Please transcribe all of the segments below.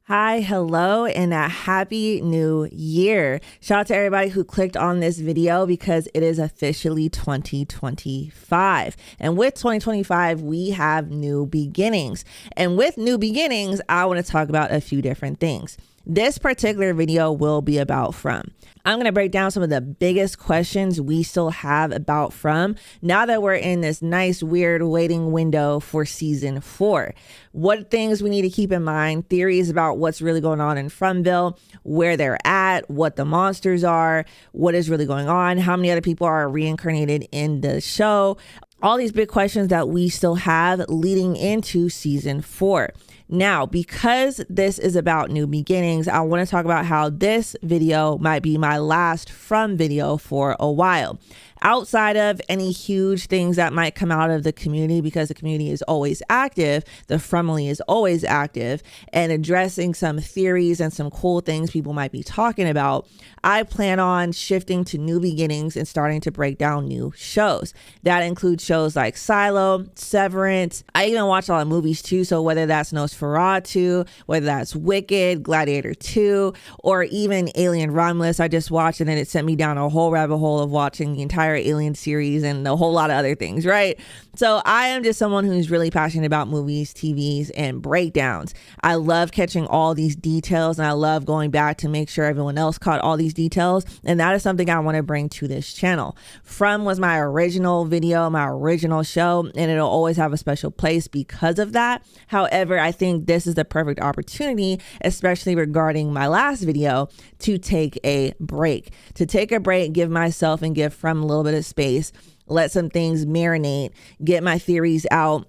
Hi, hello, and a happy new year. Shout out to everybody who clicked on this video because it is officially 2025. And with 2025, we have new beginnings. And with new beginnings, I want to talk about a few different things. This particular video will be about From. I'm going to break down some of the biggest questions we still have about From now that we're in this nice, weird waiting window for season 4. What things we need to keep in mind, theories about what's really going on in Fromville, where they're at, what the monsters are, what is really going on, how many other people are reincarnated in the show. All these big questions that we still have leading into season 4. Now, because this is about new beginnings, I want to talk about how this video might be my last From video for a while. Outside of any huge things that might come out of the community, because the community is always active, the Fromily is always active, and addressing some theories and some cool things people might be talking about, I plan on shifting to new beginnings and starting to break down new shows. That includes shows like Silo, Severance. I even watch a lot of movies too, so whether that's Nosferatu, whether that's Wicked, Gladiator 2, or even Alien Romulus, I just watched and then it sent me down a whole rabbit hole of watching the entire Alien series and a whole lot of other things, right? So I am just someone who's really passionate about movies, TVs, and breakdowns. I love catching all these details and I love going back to make sure everyone else caught all these details. And that is something I want to bring to this channel. From was my original video, my original show, and it'll always have a special place because of that. However, I think this is the perfect opportunity, especially regarding my last video, to take a break. Give myself and give From a little bit of space, let some things marinate, get my theories out,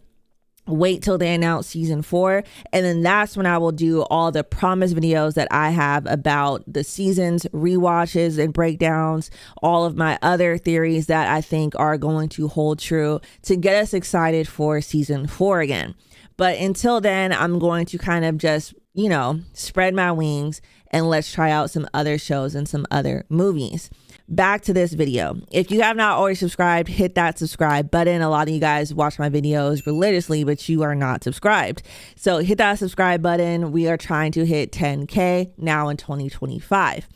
wait till they announce season 4, and then that's when I will do all the promise videos that I have about the seasons, rewatches and breakdowns, all of my other theories that I think are going to hold true to get us excited for season 4 again. But until then, I'm going to kind of just, spread my wings and let's try out some other shows and some other movies. Back to this video. If you have not already subscribed, hit that subscribe button. A lot of you guys watch my videos religiously, but you are not subscribed. So hit that subscribe button. We are trying to hit 10K now in 2025.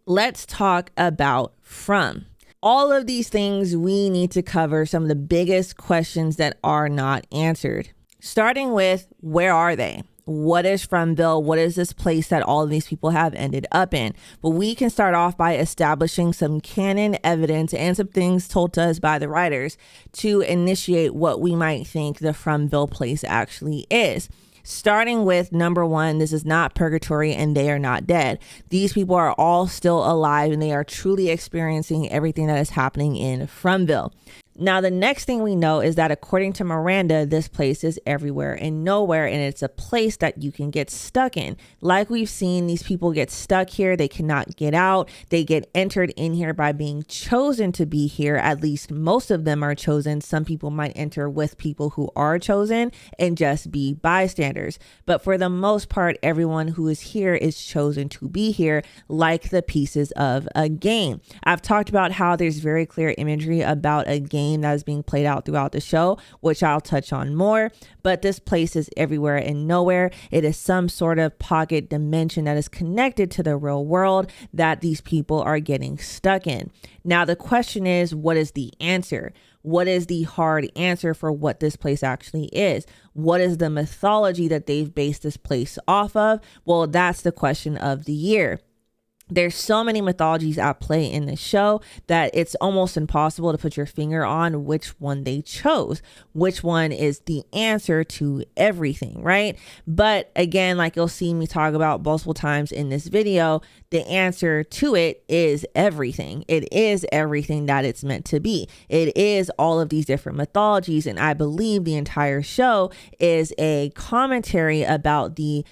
Let's talk about From. All of these things we need to cover some of the biggest questions that are not answered. Starting with, where are they? What is Fromville? What is this place that all of these people have ended up in? But we can start off by establishing some canon evidence and some things told to us by the writers to initiate what we might think the Fromville place actually is. Starting with number 1, this is not purgatory and they are not dead. These people are all still alive and they are truly experiencing everything that is happening in Fromville. Now, the next thing we know is that according to Miranda, this place is everywhere and nowhere, and it's a place that you can get stuck in. Like we've seen, these people get stuck here. They cannot get out. They get entered in here by being chosen to be here. At least most of them are chosen. Some people might enter with people who are chosen and just be bystanders. But for the most part, everyone who is here is chosen to be here, like the pieces of a game. I've talked about how there's very clear imagery about a game that is being played out throughout the show, which I'll touch on more. But this place is everywhere and nowhere. It is some sort of pocket dimension that is connected to the real world that these people are getting stuck in. Now, the question is, what is the answer? What is the hard answer for what this place actually is? What is the mythology that they've based this place off of? Well, that's the question of the year. There's so many mythologies at play in the show that it's almost impossible to put your finger on which one they chose, which one is the answer to everything, right? But again, like you'll see me talk about multiple times in this video, the answer to it is everything. It is everything that it's meant to be. It is all of these different mythologies, and I believe the entire show is a commentary about the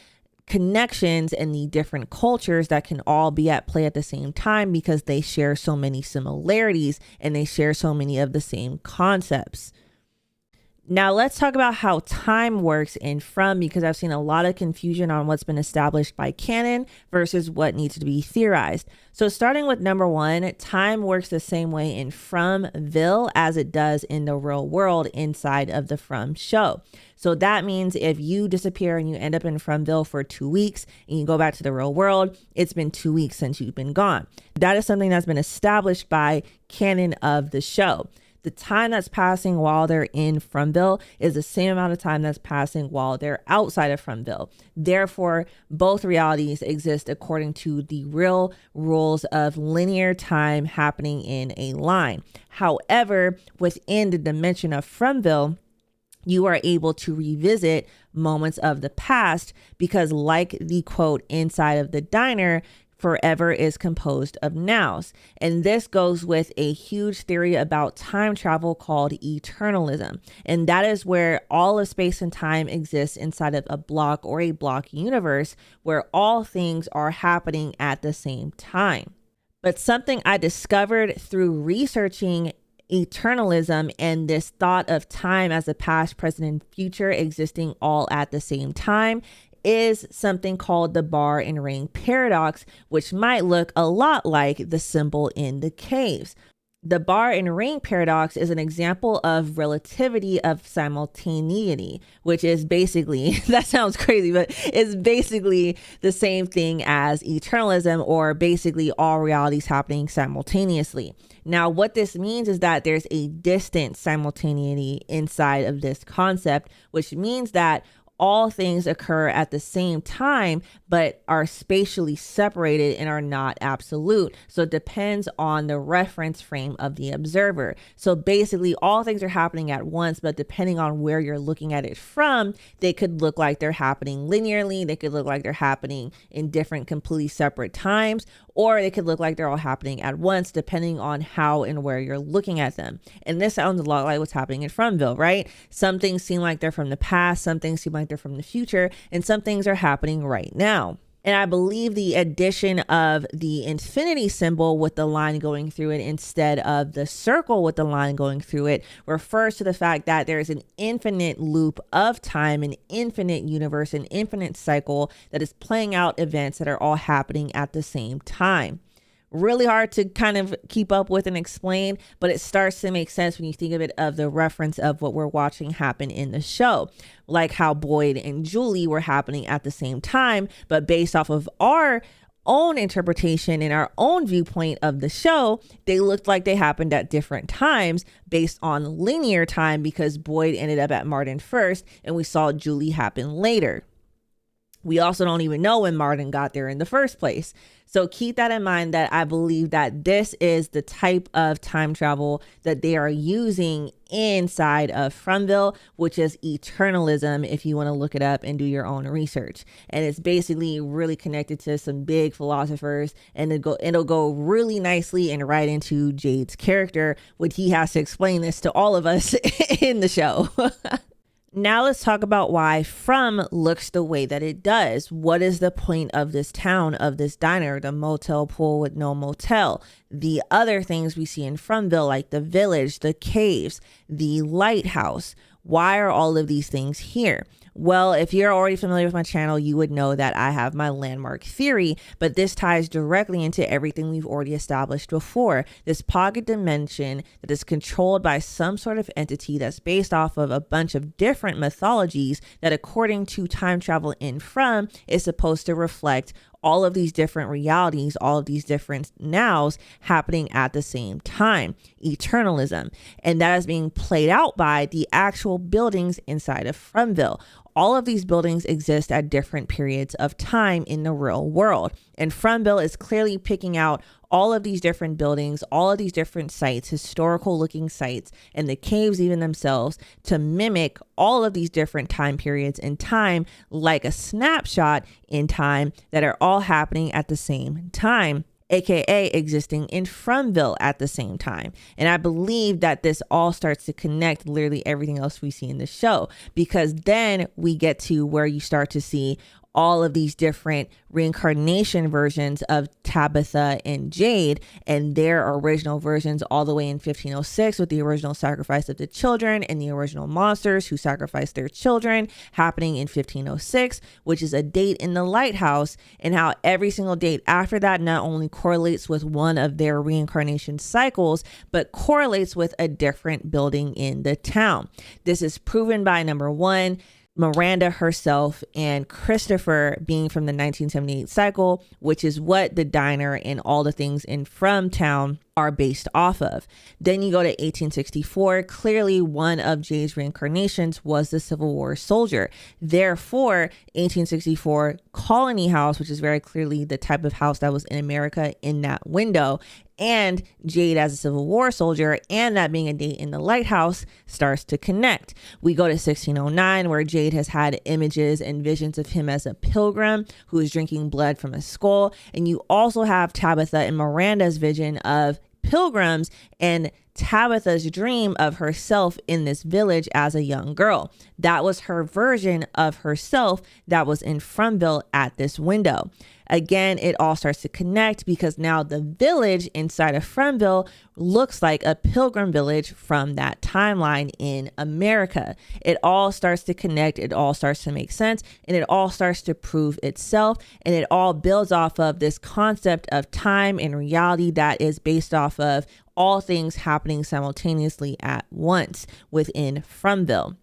connections and the different cultures that can all be at play at the same time because they share so many similarities and they share so many of the same concepts. Now let's talk about how time works in From, because I've seen a lot of confusion on what's been established by canon versus what needs to be theorized. So starting with number one, time works the same way in Fromville as it does in the real world inside of the From show. So that means if you disappear and you end up in Fromville for 2 weeks and you go back to the real world, it's been 2 weeks since you've been gone. That is something that's been established by canon of the show. The time that's passing while they're in Fromville is the same amount of time that's passing while they're outside of Fromville. Therefore, both realities exist according to the real rules of linear time happening in a line. However, within the dimension of Fromville, you are able to revisit moments of the past because, like the quote inside of the diner, forever is composed of nows. And this goes with a huge theory about time travel called eternalism. And that is where all of space and time exists inside of a block or a block universe where all things are happening at the same time. But something I discovered through researching eternalism and this thought of time as a past, present, and future existing all at the same time is something called the bar and ring paradox, which might look a lot like the symbol in the caves. The bar and ring paradox is an example of relativity of simultaneity, which is basically, that sounds crazy, but it's basically the same thing as eternalism, or basically all realities happening simultaneously. Now, what this means is that there's a distant simultaneity inside of this concept, which means that all things occur at the same time, but are spatially separated and are not absolute. So it depends on the reference frame of the observer. So basically all things are happening at once, but depending on where you're looking at it from, they could look like they're happening linearly. They could look like they're happening in different, completely separate times, or they could look like they're all happening at once, depending on how and where you're looking at them. And this sounds a lot like what's happening in Fromville, right? Some things seem like they're from the past, some things seem like they're from the future, and some things are happening right now. And I believe the addition of the infinity symbol with the line going through it instead of the circle with the line going through it refers to the fact that there is an infinite loop of time, an infinite universe, an infinite cycle that is playing out events that are all happening at the same time. Really hard to kind of keep up with and explain, but it starts to make sense when you think of it of the reference of what we're watching happen in the show, like how Boyd and Julie were happening at the same time, but based off of our own interpretation and our own viewpoint of the show, they looked like they happened at different times based on linear time, because Boyd ended up at Martin first and we saw Julie happen later. We also don't even know when Martin got there in the first place. So keep that in mind, that I believe that this is the type of time travel that they are using inside of Fromville, which is eternalism, if you want to look it up and do your own research. And it's basically really connected to some big philosophers, and it'll go really nicely and right into Jade's character, which he has to explain this to all of us in the show. Now let's talk about why From looks the way that it does. What is the point of this town, of this diner, the motel pool with no motel? The other things we see in Fromville, like the village, the caves, the lighthouse. Why are all of these things here? Well, if you're already familiar with my channel, you would know that I have my landmark theory, but this ties directly into everything we've already established before. This pocket dimension that is controlled by some sort of entity that's based off of a bunch of different mythologies that, according to time travel in From, is supposed to reflect all of these different realities, all of these different nows happening at the same time, eternalism. And that is being played out by the actual buildings inside of Fromville. All of these buildings exist at different periods of time in the real world. And Fromville is clearly picking out all of these different buildings, all of these different sites, historical looking sites, and the caves even themselves, to mimic all of these different time periods in time, like a snapshot in time, that are all happening at the same time, aka existing in Fromville at the same time. And I believe that this all starts to connect literally everything else we see in the show, because then we get to where you start to see all of these different reincarnation versions of Tabitha and Jade, and their original versions all the way in 1506 with the original sacrifice of the children and the original monsters who sacrificed their children happening in 1506, which is a date in the lighthouse, and how every single date after that not only correlates with one of their reincarnation cycles, but correlates with a different building in the town. This is proven by number one, Miranda herself and Christopher being from the 1978 cycle, which is what the diner and all the things in From Town are based off of. Then you go to 1864. Clearly, one of Jade's reincarnations was the Civil War soldier. Therefore, 1864 Colony House, which is very clearly the type of house that was in America in that window, and Jade as a Civil War soldier, and that being a date in the lighthouse, starts to connect. We go to 1609, where Jade has had images and visions of him as a pilgrim who is drinking blood from a skull. And you also have Tabitha and Miranda's vision of pilgrims and Tabitha's dream of herself in this village as a young girl. That was her version of herself that was in Fromville at this window. Again, it all starts to connect because now the village inside of Fromville looks like a pilgrim village from that timeline in America. It all starts to connect. It all starts to make sense, and it all starts to prove itself. And it all builds off of this concept of time and reality that is based off of all things happening simultaneously at once within Fromville.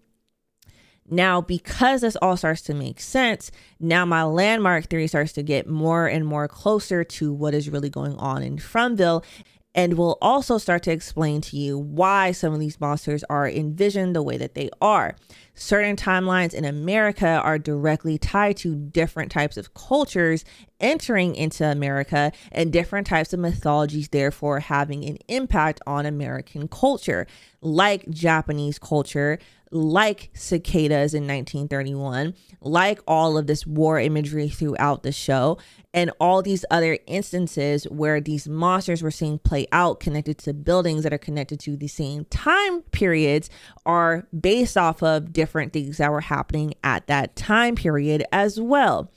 Now, because this all starts to make sense, now my landmark theory starts to get more and more closer to what is really going on in Fromville, and will also start to explain to you why some of these monsters are envisioned the way that they are. Certain timelines in America are directly tied to different types of cultures entering into America, and different types of mythologies therefore having an impact on American culture, like Japanese culture, like cicadas in 1931, like all of this war imagery throughout the show, and all these other instances where these monsters we're seeing play out connected to buildings that are connected to the same time periods are based off of different things that were happening at that time period as well.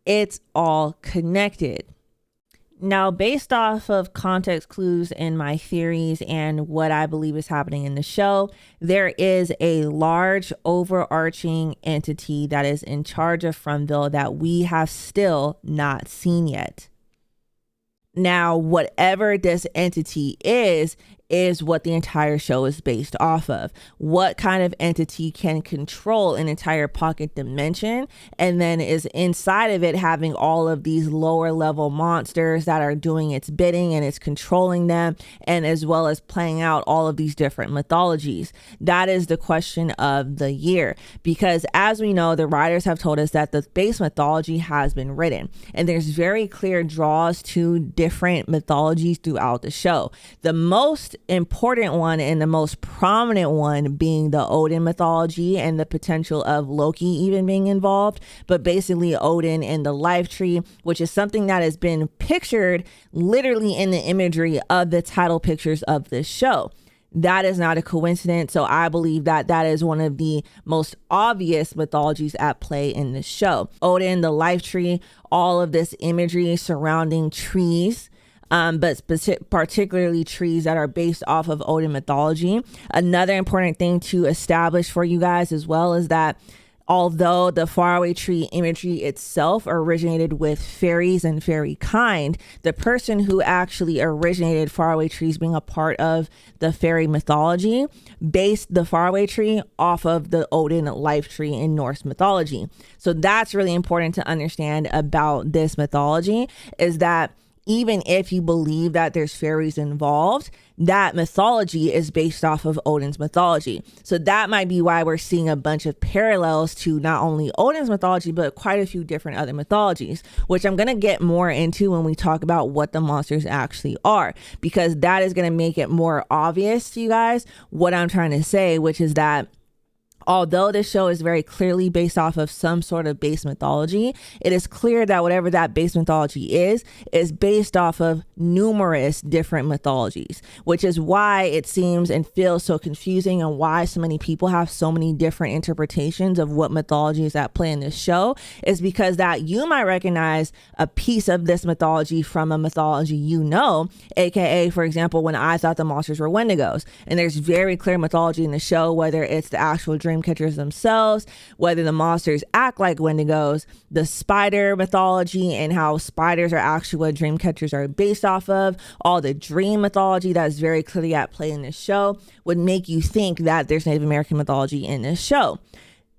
It's all connected. Now, based off of context clues in my theories and what I believe is happening in the show, there is a large overarching entity that is in charge of Fromville that we have still not seen yet. Now, whatever this entity is what the entire show is based off of. What kind of entity can control an entire pocket dimension and then is inside of it having all of these lower level monsters that are doing its bidding and it's controlling them, and as well as playing out all of these different mythologies? That is the question of the year, because as we know, the writers have told us that the base mythology has been written, and there's very clear draws to different mythologies throughout the show. The most important one and the most prominent one being the Odin mythology and the potential of Loki even being involved, but basically Odin and the life tree, which is something that has been pictured literally in the imagery of the title pictures of this show. That is not a coincidence. So I believe that that is one of the most obvious mythologies at play in this show. Odin, the life tree, all of this imagery surrounding trees, but particularly trees that are based off of Odin mythology. Another important thing to establish for you guys as well is that although the faraway tree imagery itself originated with fairies and fairy kind, the person who actually originated faraway trees being a part of the fairy mythology based the faraway tree off of the Odin life tree in Norse mythology. So that's really important to understand about this mythology, is that even if you believe that there's fairies involved, that mythology is based off of Odin's mythology. So that might be why we're seeing a bunch of parallels to not only Odin's mythology, but quite a few different other mythologies, which I'm going to get more into when we talk about what the monsters actually are, because that is going to make it more obvious to you guys what I'm trying to say, which is that Although this show is very clearly based off of some sort of base mythology, it is clear that whatever that base mythology is based off of numerous different mythologies, which is why it seems and feels so confusing and why so many people have so many different interpretations of what mythology is at play in this show, is because that you might recognize a piece of this mythology from a mythology aka, for example, when I thought the monsters were Wendigos. And there's very clear mythology in the show, whether it's the actual dream catchers themselves, whether the monsters act like Wendigos, the spider mythology and how spiders are actually what dream catchers are based off of, all the dream mythology that is very clearly at play in this show would make you think that there's Native American mythology in this show.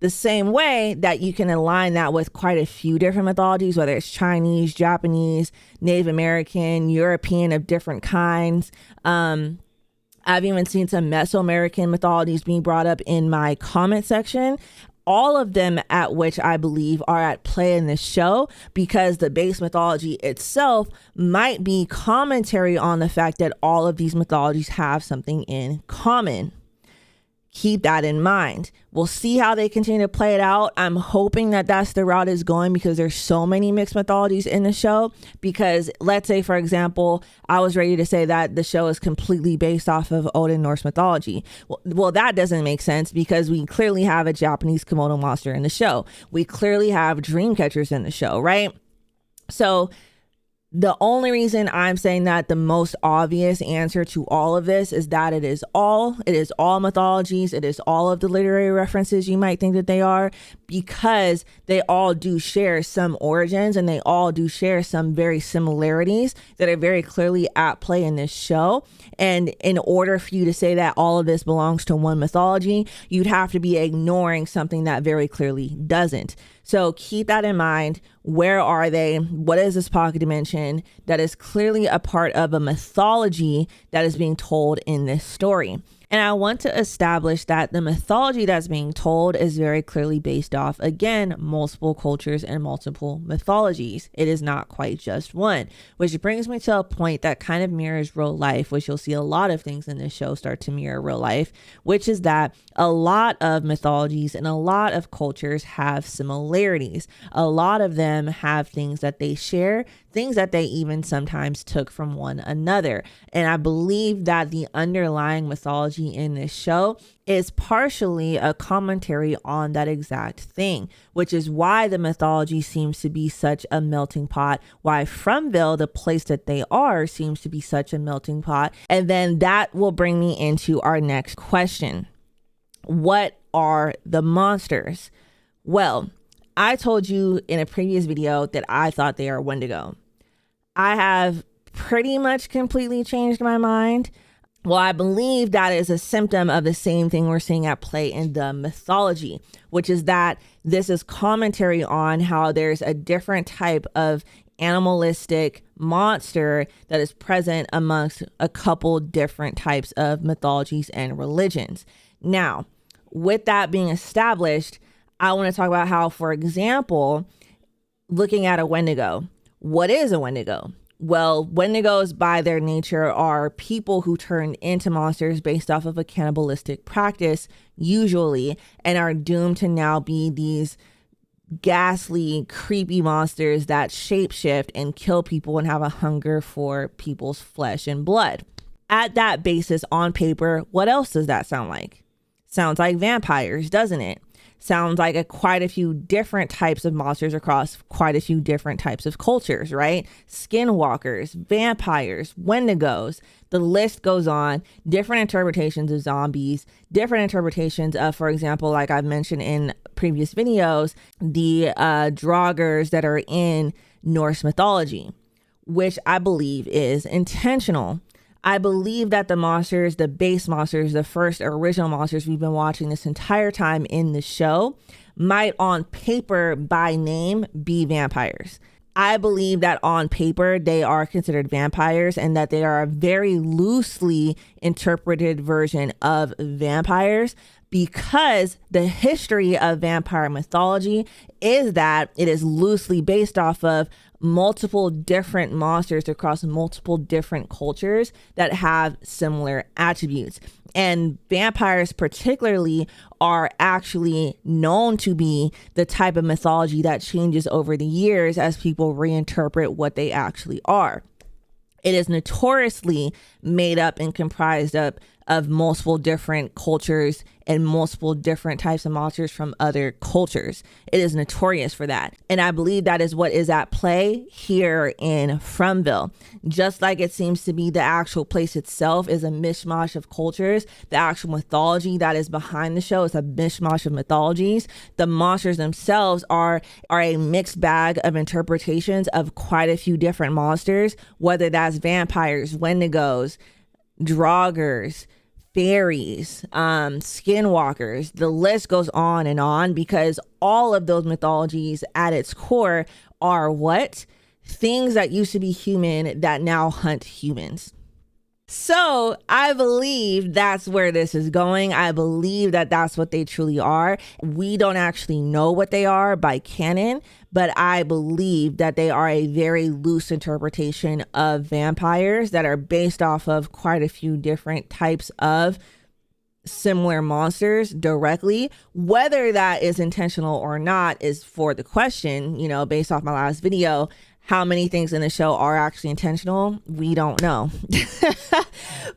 The same way that you can align that with quite a few different mythologies, whether it's Chinese, Japanese, Native American, European of different kinds. I've even seen some Mesoamerican mythologies being brought up in my comment section. All of them at which I believe are at play in this show, because the base mythology itself might be commentary on the fact that all of these mythologies have something in common. Keep that in mind. We'll see how they continue to play it out. I'm hoping that that's the route it's going, because there's so many mixed mythologies in the show. Because let's say, for example, I was ready to say that the show is completely based off of Odin Norse mythology. Well, that doesn't make sense, because we clearly have a Japanese Komodo monster in the show. We clearly have dream catchers in the show, right? So the only reason I'm saying that the most obvious answer to all of this is that it is all mythologies. It is all of the literary references you might think that they are, because they all do share some origins and they all do share some very similarities that are very clearly at play in this show. And in order for you to say that all of this belongs to one mythology, you'd have to be ignoring something that very clearly doesn't. So keep that in mind. Where are they? What is this pocket dimension that is clearly a part of a mythology that is being told in this story? And I want to establish that the mythology that's being told is very clearly based off, again, multiple cultures and multiple mythologies. It is not quite just one, which brings me to a point that kind of mirrors real life, which you'll see a lot of things in this show start to mirror real life, which is that a lot of mythologies and a lot of cultures have similarities. A lot of them have things that they share, things that they even sometimes took from one another. And I believe that the underlying mythology in this show is partially a commentary on that exact thing, which is why the mythology seems to be such a melting pot, why Fromville, the place that they are, seems to be such a melting pot. And then that will bring me into our next question. What are the monsters? Well, I told you in a previous video that I thought they are Wendigo. I have pretty much completely changed my mind. Well, I believe that is a symptom of the same thing we're seeing at play in the mythology, which is that this is commentary on how there's a different type of animalistic monster that is present amongst a couple different types of mythologies and religions. Now, with that being established, I want to talk about how, for example, looking at a Wendigo. What is a Wendigo? Well, Wendigos by their nature are people who turn into monsters based off of a cannibalistic practice, usually, and are doomed to now be these ghastly, creepy monsters that shapeshift and kill people and have a hunger for people's flesh and blood. At that basis, on paper, what else does that sound like? Sounds like vampires, doesn't it? Sounds like quite a few different types of monsters across quite a few different types of cultures, right? Skinwalkers, vampires, Wendigos, the list goes on. Different interpretations of zombies, different interpretations of, for example, like I've mentioned in previous videos, the Draugrs that are in Norse mythology, which I believe is intentional. I believe that the monsters, the base monsters, the first original monsters we've been watching this entire time in the show might on paper by name be vampires. I believe that on paper they are considered vampires and that they are a very loosely interpreted version of vampires, because the history of vampire mythology is that it is loosely based off of multiple different monsters across multiple different cultures that have similar attributes. And vampires particularly are actually known to be the type of mythology that changes over the years as people reinterpret what they actually are. It is notoriously made up and comprised of multiple different cultures and multiple different types of monsters from other cultures. It is notorious for that. And I believe that is what is at play here in Fromville. Just like it seems to be the actual place itself is a mishmash of cultures, the actual mythology that is behind the show is a mishmash of mythologies. The monsters themselves are a mixed bag of interpretations of quite a few different monsters, whether that's vampires, wendigos, draugrs, fairies, skinwalkers. The list goes on, because all of those mythologies at its core are what? Things that used to be human that now hunt humans. So I believe that's where this is going. I believe that that's what they truly are. We don't actually know what they are by canon, but I believe that they are a very loose interpretation of vampires that are based off of quite a few different types of similar monsters directly. Whether that is intentional or not is for the question, based off my last video. How many things in the show are actually intentional? We don't know.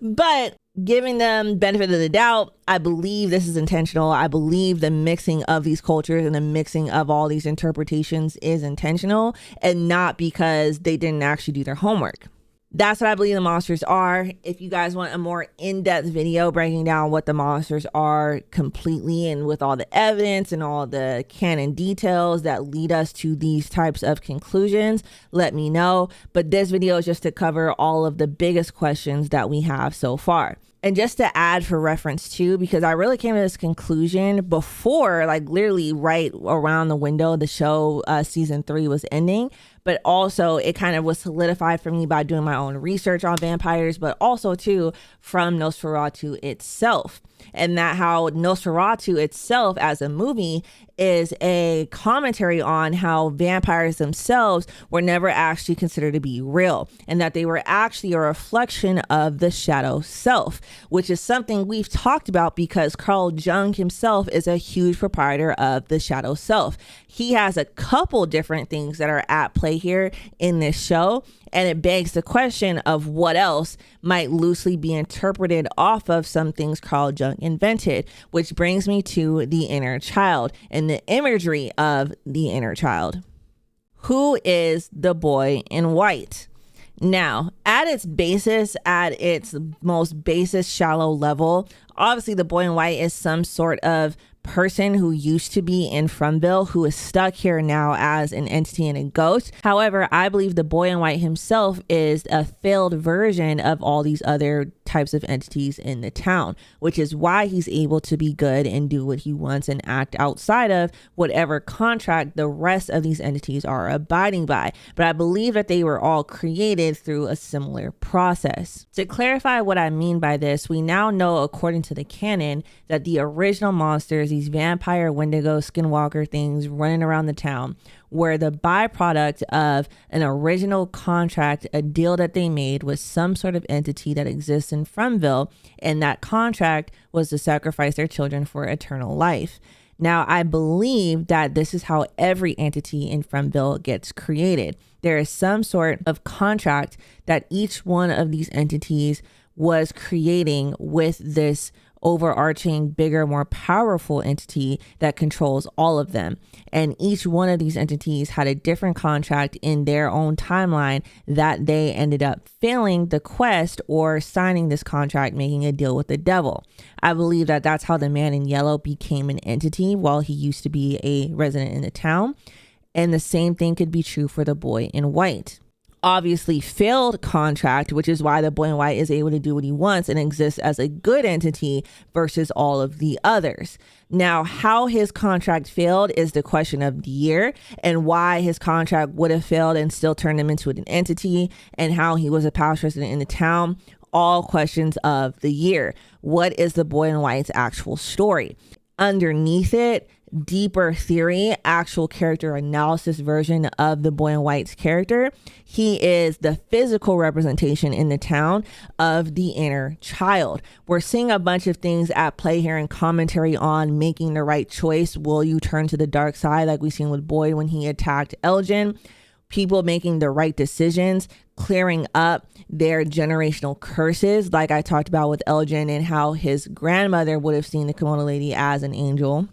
But giving them benefit of the doubt, I believe this is intentional. I believe the mixing of these cultures and the mixing of all these interpretations is intentional and not because they didn't actually do their homework. That's what I believe the monsters are. If you guys want a more in-depth video breaking down what the monsters are completely and with all the evidence and all the canon details that lead us to these types of conclusions, let me know. But this video is just to cover all of the biggest questions that we have so far. And just to add for reference too, because I really came to this conclusion before, like literally right around the window the show season 3 was ending, but also it kind of was solidified for me by doing my own research on vampires, but also too from Nosferatu itself. And that how Nosferatu itself as a movie is a commentary on how vampires themselves were never actually considered to be real, and that they were actually a reflection of the shadow self, which is something we've talked about because Carl Jung himself is a huge proprietor of the shadow self. He has a couple different things that are at play here in this show, and it begs the question of what else might loosely be interpreted off of some things Carl Jung invented, which brings me to the inner child and the imagery of the inner child. Who is the boy in white? Now, at its basis, at its most basis, shallow level, obviously the boy in white is some sort of person who used to be in Fromville who is stuck here now as an entity and a ghost. However, I believe the boy in white himself is a failed version of all these other types of entities in the town, which is why he's able to be good and do what he wants and act outside of whatever contract the rest of these entities are abiding by. But I believe that they were all created through a similar process. To clarify what I mean by this, we now know, according to the canon, that the original monsters, these vampire, wendigo, skinwalker things running around the town, were the byproduct of an original contract, a deal that they made with some sort of entity that exists in Fromville, and that contract was to sacrifice their children for eternal life. Now, I believe that this is how every entity in Fromville gets created. There is some sort of contract that each one of these entities was creating with this overarching, bigger, more powerful entity that controls all of them. And each one of these entities had a different contract in their own timeline that they ended up failing the quest or signing this contract, making a deal with the devil. I believe that that's how the man in yellow became an entity while he used to be a resident in the town. And the same thing could be true for the boy in white. Obviously failed contract, which is why the boy in white is able to do what he wants and exists as a good entity versus all of the others. Now, how his contract failed is the question of the year, and why his contract would have failed and still turned him into an entity, and how he was a past resident in the town. All questions of the year. What is the boy in white's actual story? underneath it, deeper theory, actual character analysis version of the boy in white's character, he is the physical representation in the town of the inner child. We're seeing a bunch of things at play here and commentary on making the right choice. Will you turn to the dark side, like we've seen with Boyd when he attacked Elgin? People making the right decisions, clearing up their generational curses, like I talked about with Elgin and how his grandmother would have seen the kimono lady as an angel.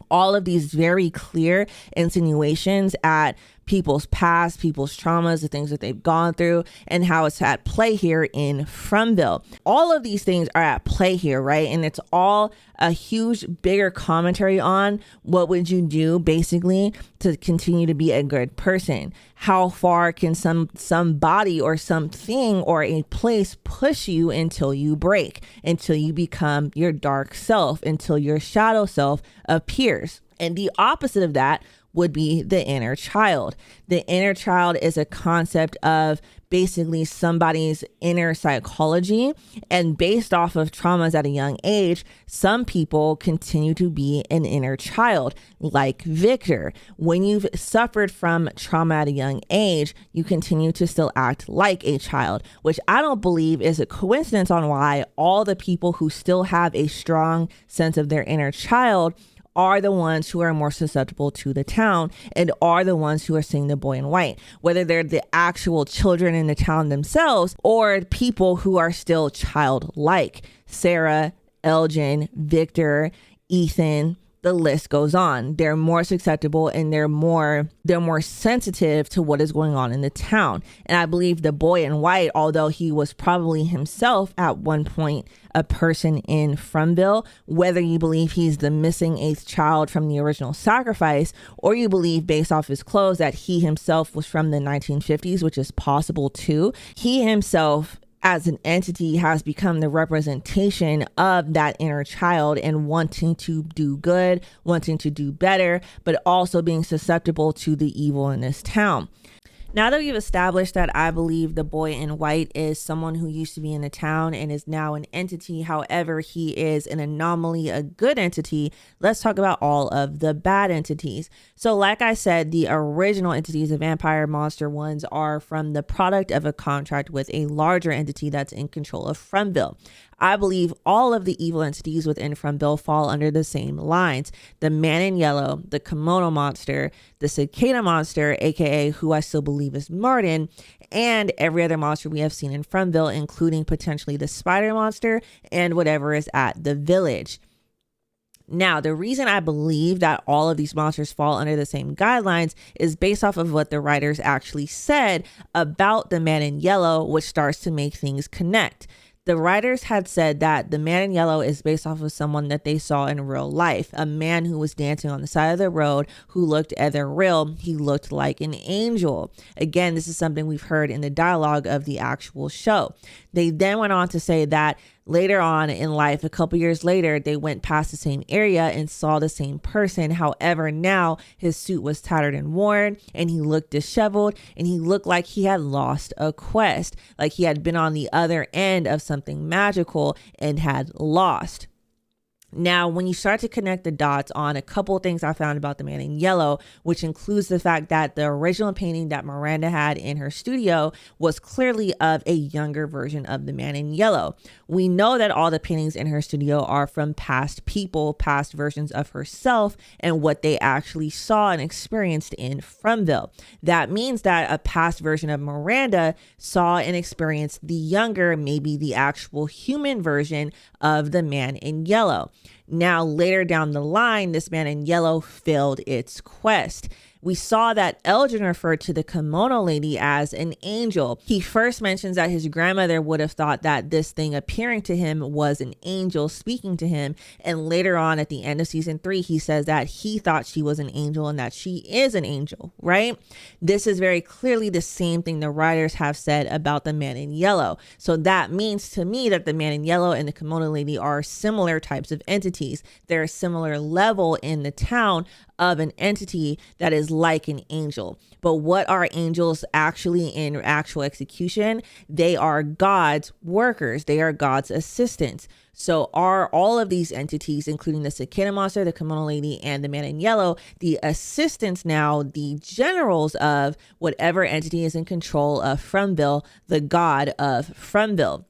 All of these very clear insinuations at people's past, people's traumas, the things that they've gone through, and how it's at play here in Fromville. All of these things are at play here, right? And it's all a huge, bigger commentary on what would you do basically to continue to be a good person? How far can somebody or something or a place push you until you break, until you become your dark self, until your shadow self appears? And the opposite of that would be the inner child. The inner child is a concept of basically somebody's inner psychology, and based off of traumas at a young age, some people continue to be an inner child, like Victor. When you've suffered from trauma at a young age, you continue to still act like a child, which I don't believe is a coincidence on why all the people who still have a strong sense of their inner child are the ones who are more susceptible to the town and are the ones who are seeing the boy in white, whether they're the actual children in the town themselves or people who are still childlike. Sarah, Elgin, Victor, Ethan, the list goes on. They're more susceptible and they're more sensitive to what is going on in the town. And I believe the boy in white, although he was probably himself at one point a person in Fromville, whether you believe he's the missing eighth child from the original sacrifice, or you believe based off his clothes that he himself was from the 1950s, which is possible too, he himself as an entity has become the representation of that inner child and wanting to do good, wanting to do better, but also being susceptible to the evil in this town. Now that we've established that I believe the boy in white is someone who used to be in the town and is now an entity, however, he is an anomaly, a good entity, let's talk about all of the bad entities. So like I said, the original entities, the vampire monster ones, are from the product of a contract with a larger entity that's in control of Fromville. I believe all of the evil entities within Fromville fall under the same lines. The man in yellow, the kimono monster, the cicada monster, aka who I still believe is Martin, and every other monster we have seen in Fromville, including potentially the spider monster and whatever is at the village. Now, the reason I believe that all of these monsters fall under the same guidelines is based off of what the writers actually said about the man in yellow, which starts to make things connect. The writers had said that the man in yellow is based off of someone that they saw in real life, a man who was dancing on the side of the road who looked either real, he looked like an angel. Again, this is something we've heard in the dialogue of the actual show. They then went on to say that later on in life, a couple years later, they went past the same area and saw the same person. However, now his suit was tattered and worn and he looked disheveled and he looked like he had lost a quest, like he had been on the other end of something magical and had lost. Now, when you start to connect the dots on a couple of things I found about the man in yellow, which includes the fact that the original painting that Miranda had in her studio was clearly of a younger version of the man in yellow. We know that all the paintings in her studio are from past people, past versions of herself, and what they actually saw and experienced in Fromville. That means that a past version of Miranda saw and experienced the younger, maybe the actual human version of the man in yellow. Now, later down the line, this man in yellow failed its quest. We saw that Elgin referred to the kimono lady as an angel. He first mentions that his grandmother would have thought that this thing appearing to him was an angel speaking to him. And later on at the end of season 3, he says that he thought she was an angel and that she is an angel, right? This is very clearly the same thing the writers have said about the man in yellow. So that means to me that the man in yellow and the kimono lady are similar types of entities. entities. They're a similar level in the town of an entity that is like an angel. But what are angels actually in actual execution? They are God's workers. They are God's assistants. So are all of these entities, including the cicada monster, the kimono lady, and the man in yellow, the assistants now, the generals of whatever entity is in control of Frumville, the god of Frumville?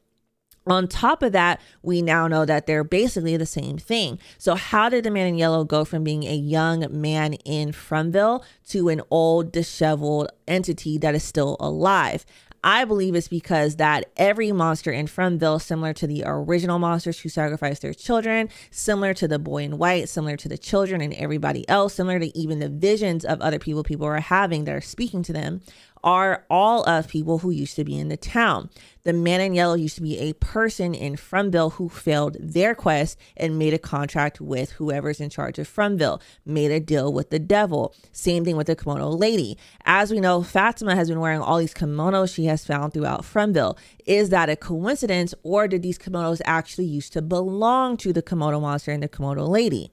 On top of that, we now know that they're basically the same thing. So how did the man in yellow go from being a young man in Frumville to an old, disheveled entity that is still alive? I believe it's because that every monster in Frumville, similar to the original monsters who sacrificed their children, similar to the boy in white, similar to the children and everybody else, similar to even the visions of other people are having that are speaking to them, are all of people who used to be in the town. The man in yellow used to be a person in Frumville who failed their quest and made a contract with whoever's in charge of Frumville, made a deal with the devil. Same thing with the kimono lady. As we know, Fatima has been wearing all these kimonos she has found throughout Frumville. Is that a coincidence, or did these kimonos actually used to belong to the kimono monster and the kimono lady?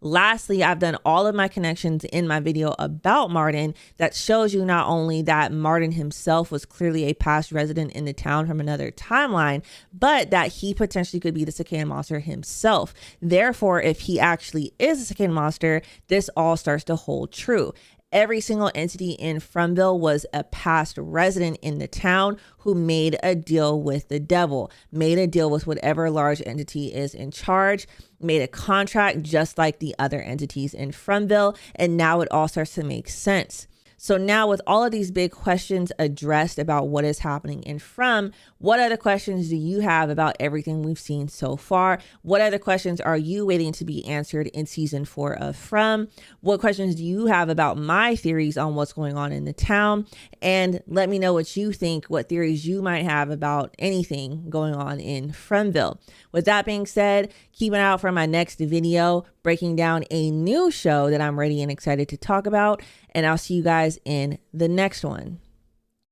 Lastly, I've done all of my connections in my video about Martin that shows you not only that Martin himself was clearly a past resident in the town from another timeline, but that he potentially could be the cicada monster himself. Therefore, if he actually is a cicada monster, this all starts to hold true. Every single entity in Frumville was a past resident in the town who made a deal with the devil, made a deal with whatever large entity is in charge, made a contract just like the other entities in Frumville, and now it all starts to make sense. So now with all of these big questions addressed about what is happening in From, what other questions do you have about everything we've seen so far? What other questions are you waiting to be answered in season 4 of From? What questions do you have about my theories on what's going on in the town? And let me know what you think, what theories you might have about anything going on in Frumville. With that being said, keep an eye out for my next video breaking down a new show that I'm ready and excited to talk about. And I'll see you guys in the next one.